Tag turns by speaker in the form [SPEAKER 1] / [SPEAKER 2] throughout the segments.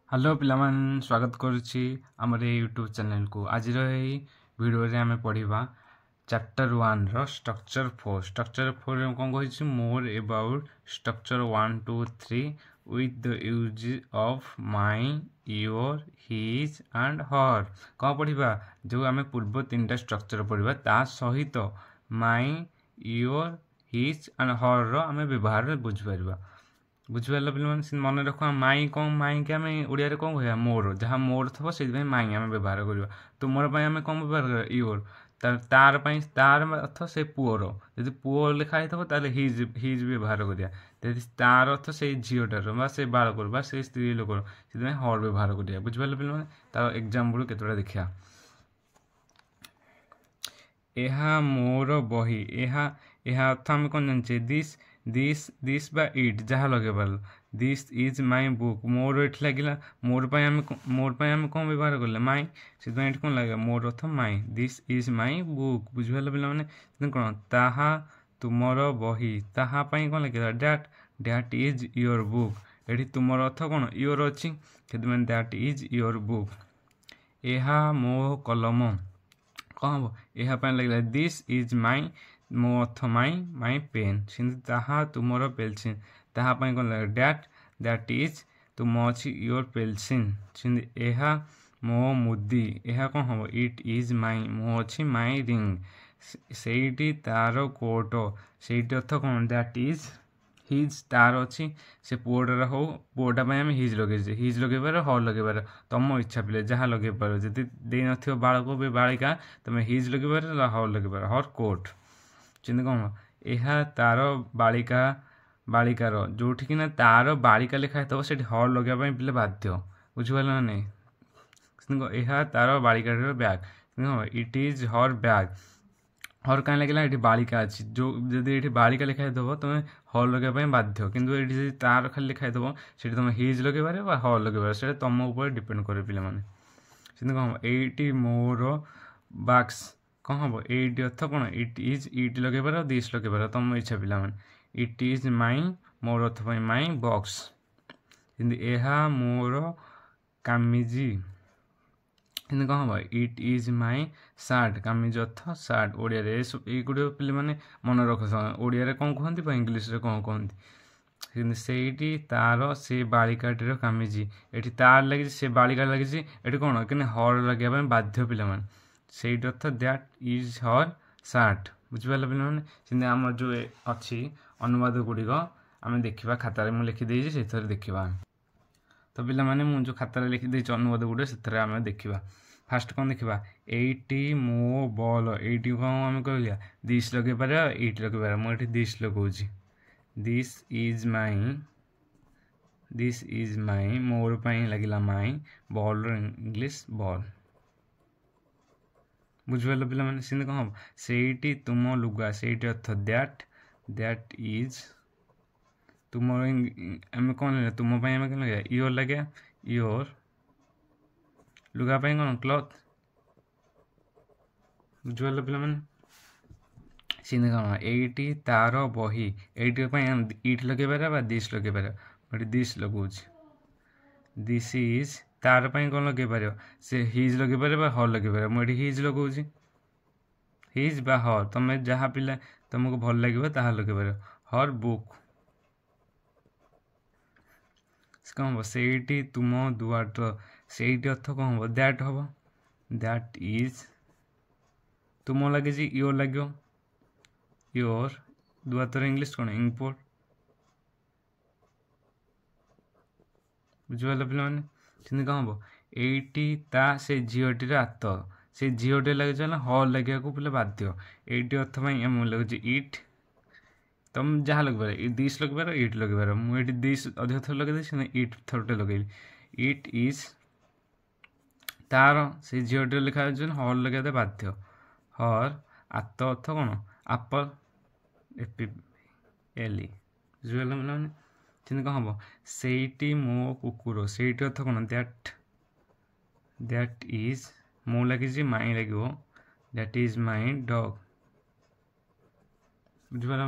[SPEAKER 1] Hello पिलामान स्वागत करुच्ची आमर YouTube channel को आज भिडियो रे आमे पढ़िबा चैप्टर 1 रो स्ट्रक्चर 4 रे कौन कहि मोर about structure 1 2 3 with the use of my your his and her कौन पढ़िबा जो आमे पूर्व तीनटा स्ट्रक्चर पढ़िबा ता सहित माई योर हिज एंड हर रो आमे व्यवहार बुझि परिबा बुझिपार पे मन रख माई कौन माई के आम ओडिया रे कौन कह मोर जहाँ मोर थो से माई आम व्यवहार करवा तुमर आम कौन व्यवहार कर योर तार तार अर्थ से पुअर जब पुओ लिखाई थो हिज हिज व्यवहार करा तार अर्थ से झीटार से बालकर से स्त्री लोकर से हर व्यवहार करा बुझिपार पे तार एग्जाम्पल केतटा देखा यह मोर बही यह अर्थ आम कौन जाने दिस दिस बा इट जहाँ लगे पार दिस इज माई बुक मोर ये लगे मोर आम कौन व्यवहार कले माई से कौन लगे मोर अर्थ my this is my book बुझिपारे पे कौन ताहा तुमर बही ताहा कौन लगे that that is your book ये तुमर अर्थ कौन योर अच्छी दैट इज योर बुक यह मो कलम कौन हम यह लगे दिस इज माई मो अर्थ माई पेन ताहा तुमर पेलसिन ताहा कौन लगे डैट दैट इज तुम अच्छी योर पेलसिन यह मो मुदी यह कौन हम इट इज माई मो अच्छी माई रिंग से तार कोट से अर्थ कौन दैट इज हिज तार अच्छी से पुओटार हो पुओटा आम हिज लगे पार हर लगे पार तुम इच्छा पे जहाँ लगे पार जब दे न बालक बालिका तुम हिज लगे पार हर लगे पार हर कोट चिंता कौन यह तार बालिका बालिकार जोठिकी ना तार बालिका लिखाई थो से हर लगे पे बाध्य बुझिपार ना नहीं यह तार बालिकार bag it is her bag her कहीं लगे ये बालिका अच्छी जो जब ये बालिका लिखाई दब तुम हर लगे बाध्य कि तार खाली लिखाई दब से तुम हिज लगे पारे हर लगे पारे से तुम ऊपर डिपेंड करे पे कौन ये मोर बाक्स कौन हम ये अर्थ कौन इट इज इट लगे पार दिस लगे पार तुम इच्छा पे इट इज माई मोर अर्थ माई बॉक्स यह मोर कामिजी कौन हम इट इज माई सार्ट कामिज अर्थ सार्ट ओडिया ये गुड़ पे मन रख ओडिया कौन कहती इंग्लीश कौन कहती से तार से बालिकाटीर कामिजी ये तार लगी से बालिका लगी ये कौन कि हर लगे बाध्य पे से अर्थ दैट इज हर सार्ट बुझिपारे पे आम जो अच्छी अनुवाद गुड़िक आम देखा खातार मुझे लिखिदे से देखा तो पे मुझे खातार लिखिदे अनुवाद गुड़े से आम देखा फास्ट कौन देखा एटी मो बल ये कौन आम कह दिस लगे पार इट लगे पार मुझे दिस लगाऊँ दिस इज माई मोर लगे माई बल इंग्लीश बल बुझिपार पे से कौन हम से तुम लुगा से अर्थ दैट दैट इज तुम आम कौन लगे तुम आम कौन लगे योर लगे योर लुगा कौन क्लथ बुझिपार पे से कौन ये तार बही ये इट लगे पारे दिस लगे पारे दिस लगाऊँ दिस इज तार कौन लगे पार से हिज लगे पारे हर लगे पारे मुझे हिज लगाऊँ हिज बा हर तुम जहाँ पिला तुमको भल लगे ताहा लगे पार हर बुक कौन हम से तुम दुआट से अर्थ कौन हम दैट हम दैट इज तुम लगे योर लगे योर दुआतर इंग्लीश कौन इम्पोर्ट बुझिपार पे कौन हम ये से झीटीर आत से झीटे लगे हर लगे पे बाध्य ये अर्थ लगे इट तुम जहाँ लगे पारे दिस लगे पार इट लगे पार मुझे दिस अधिक थर लगे इट थरटे लगे इट इज तार से झीटे लिखा हर लगे बाध्य हर आत अर्थ कौन आपल एली बुझिपारे कौन हम से मो कुकुर से अर्थ कौन दैट इज मो लगे माई लगे दैट इज माई डग बुझिपार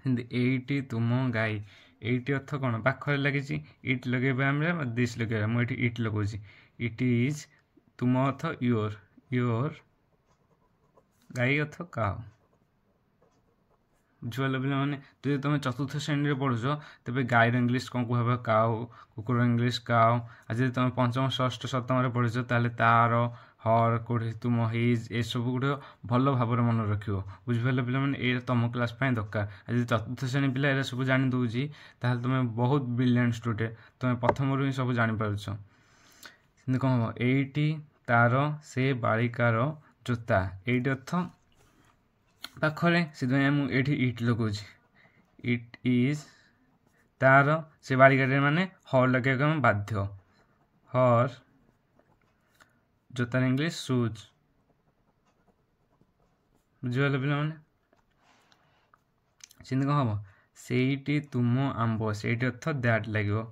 [SPEAKER 1] ये तुम गाई ଏଇଟି ଅର୍ଥ କ'ଣ ପାଖରେ ଲାଗିଛି ଇଟ୍ ଲଗେଇବା ଆମେ ଦିସ୍ ଲଗେଇବା ମୁଁ ଏଠି ଇଟ୍ ଲଗାଉଛି ଇଟ୍ ଇଜ୍ ତୁମ ଅର୍ଥ ୟୋର୍ ଗାଈ ଅର୍ଥ କାଉ ବୁଝିପାରିଲ ପିଲାମାନେ ଯଦି ତୁମେ ଚତୁର୍ଥ ଶ୍ରେଣୀରେ ପଢ଼ୁଛ ତେବେ ଗାଈର ଇଂଲିଶ କ'ଣ କୁହାହେବ କାଉ କୁକୁର ଇଂଲିଶ କାଉ ଆଉ ଯଦି ତୁମେ ପଞ୍ଚମ ଷଷ୍ଠ ସପ୍ତମରେ ପଢ଼ୁଛ ତାହେଲେ ତାର ହର୍ କୋଉଠି ତୁମ ହିଜ୍ ଏସବୁ ଗୁଡ଼ିକ ଭଲ ଭାବରେ ମନେ ରଖିବ ବୁଝିପାରିଲ ପିଲାମାନେ ଏଇଟା ତୁମ କ୍ଲାସ୍ ପାଇଁ ଦରକାର ଆଉ ଯଦି ଚତୁର୍ଥ ଶ୍ରେଣୀ ପିଲା ଏରା ସବୁ ଜାଣି ଦେଉଛି ତାହେଲେ ତୁମେ ବହୁତ ବ୍ରିଲିଆଣ୍ଟ ଷ୍ଟୁଡେଣ୍ଟ ତୁମେ ପ୍ରଥମରୁ ହିଁ ସବୁ ଜାଣିପାରୁଛ ସେମିତି କ'ଣ ହେବ ଏଇଟି ତାର ସେ ବାଳିକାର ଜୋତା ଏଇଟି ଅର୍ଥ ପାଖରେ ସେଥିପାଇଁ ମୁଁ ଏଇଠି ଇଟ୍ ଲଗାଉଛି ଇଟ୍ ଇଜ୍ ତାର ସେ ବାଳିକାରେ ମାନେ ହର୍ ଲଗାଇବାକୁ ଆମେ ବାଧ୍ୟ ହର୍ ଜୋତାର ଇଂଲିଶ ସୁଜ୍ ବୁଝିପାରିଲ ପିଲାମାନେ ସେମିତି କ'ଣ ହେବ ସେଇଟି ତୁମ ଆମ୍ବ ସେଇଟି ଅର୍ଥ ଦ୍ୟାଟ୍ ଲାଗିବ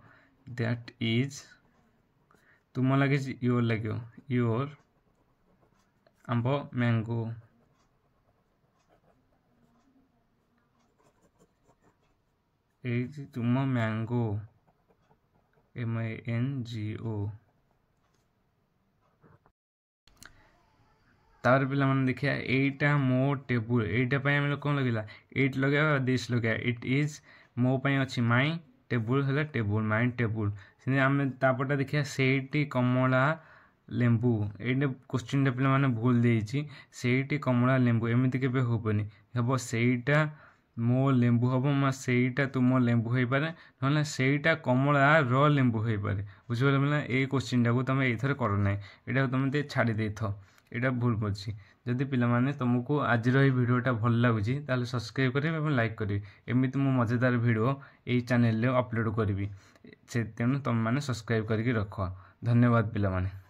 [SPEAKER 1] ଦ୍ୟାଟ୍ ଇଜ୍ ତୁମ ଲାଗିଛି ୟୋର୍ ଲାଗିବ ୟୋର୍ ଆମ୍ବ ମ୍ୟାଙ୍ଗୋ ଏଇଠି ତୁମ ମ୍ୟାଙ୍ଗୋ MANGO ତାପରେ ପିଲାମାନେ ଦେଖିବା ଏଇଟା ମୋ ଟେବୁଲ ଏଇଟା ପାଇଁ ଆମେ କ'ଣ ଲଗେଇବା ଇଟ୍ ଲଗେଇବା ଦିସ୍ ଲଗେଇବା ଇଟ୍ ଇଜ୍ ମୋ ପାଇଁ ଅଛି ମାଇ ଟେବୁଲ ହେଲା ଟେବୁଲ ମାଇ ଟେବୁଲ ସେମିତି ଆମେ ତାପରଟା ଦେଖିବା ସେଇଠି କମଳା ଲେମ୍ବୁ ଏଇଟା କୋଶ୍ଚିନ୍ଟା ପିଲାମାନେ ଭୁଲ ଦେଇଛି ସେଇଠି କମଳା ଲେମ୍ବୁ ଏମିତି କେବେ ହେବନି ହେବ ସେଇଟା ମୋ ଲେମ୍ବୁ ହେବ ସେଇଟା ତୁମ ଲେମ୍ବୁ ହେଇପାରେ ନହେଲେ ସେଇଟା କମଳାର ଲେମ୍ବୁ ହେଇପାରେ ବୁଝିପାରିଲ ପିଲା ଏଇ କୋଶ୍ଚିନ୍ଟାକୁ ତୁମେ ଏଇଥର କର ନାହିଁ ଏଇଟାକୁ ତୁମେ ଟିକେ ଛାଡ଼ି ଦେଇଥାଅ ଏଇଟା ଭୁଲ କରୁଛି ଯଦି ପିଲାମାନେ ତୁମକୁ ଆଜିର ଏଇ ଭିଡ଼ିଓଟା ଭଲ ଲାଗୁଛି ତାହେଲେ ସବସ୍କ୍ରାଇବ୍ କରିବେ ଏବଂ ଲାଇକ୍ କରିବେ ଏମିତି ମୁଁ ମଜାଦାର ଭିଡ଼ିଓ ଏଇ ଚ୍ୟାନେଲରେ ଅପଲୋଡ଼ କରିବି ତେଣୁ ତୁମେମାନେ ସବସ୍କ୍ରାଇବ୍ କରିକି ରଖ ଧନ୍ୟବାଦ ପିଲାମାନେ।